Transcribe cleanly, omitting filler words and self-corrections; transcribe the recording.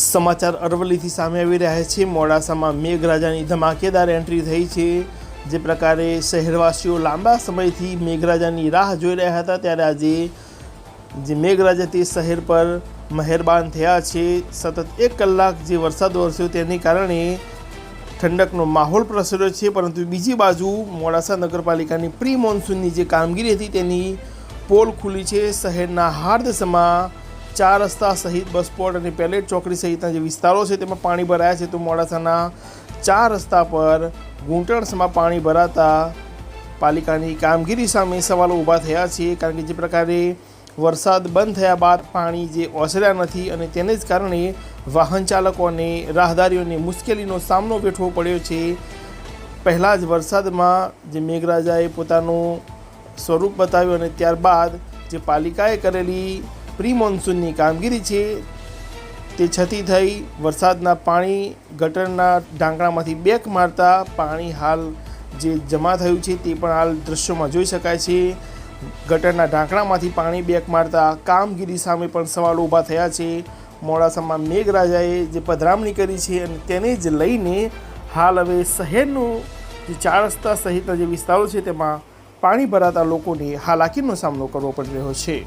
સમાચાર અરવલ્લીથી સામે આવી રહ્યા છે। મોડાસામાં મેઘરાજાની ધમાકેદાર એન્ટ્રી થઈ છે। જે પ્રકારે શહેરવાસીઓ લાંબા સમયથી મેઘરાજાની રાહ જોઈ રહ્યા હતા, ત્યારે આજે જે મેઘરાજા તે શહેર પર મહેરબાન થયા છે। સતત 1 કલાક જે વરસાદ વરસ્યો તેને કારણે ઠંડકનો માહોલ પ્રસર્યો છે, પરંતુ બીજી બાજુ મોડાસા નગરપાલિકાની પ્રી મોન્સૂનની જે કામગીરી હતી તેની પોલ ખુલી છે। શહેરના હાર્દસમાં 4 રસ્તા સહિત બસ સ્પોટ અને પેલેટ ચોકડી સહિતના જે વિસ્તારો છે તેમાં પાણી ભરાયા છે। તો મોડાસાના 4 રસ્તા પર ઘૂંટણસમાં પાણી ભરાતા પાલિકાની કામગીરી સામે સવાલો ઊભા થયા છે, કારણ કે જે પ્રકારે વરસાદ બંધ થયા બાદ પાણી જે ઓસર્યા નથી અને તેને જ કારણે વાહન ચાલકો અને રાહદારીઓને મુશ્કેલીનો સામનો વેઠવો પડ્યો છે। પહેલાં જ વરસાદમાં જે મેઘરાજાએ પોતાનું સ્વરૂપ બતાવ્યું અને ત્યારબાદ જે પાલિકાએ કરેલી પ્રી મોન્સૂનની કામગીરી છે તે છતી થઈ વરસાદના પાણી ગટરના ઢાંકણામાંથી બેક મારતા પાણી હાલ જે જમા થયું છે તે પણ હાલ દૃશ્યોમાં જોઈ શકાય છે। ગટરના ઢાંકણામાંથી પાણી બેક મારતા કામગીરી સામે પણ સવાલો ઊભા થયા છે। મોડાસામાં મેઘરાજાએ જે પધરામણી કરી છે અને તેને જ લઈને હાલ હવે શહેરનું જે 4 રસ્તા સહિતના જે વિસ્તારો છે તેમાં પાણી ભરાતા લોકોને હાલાકીનો સામનો કરવો પડી રહ્યો છે।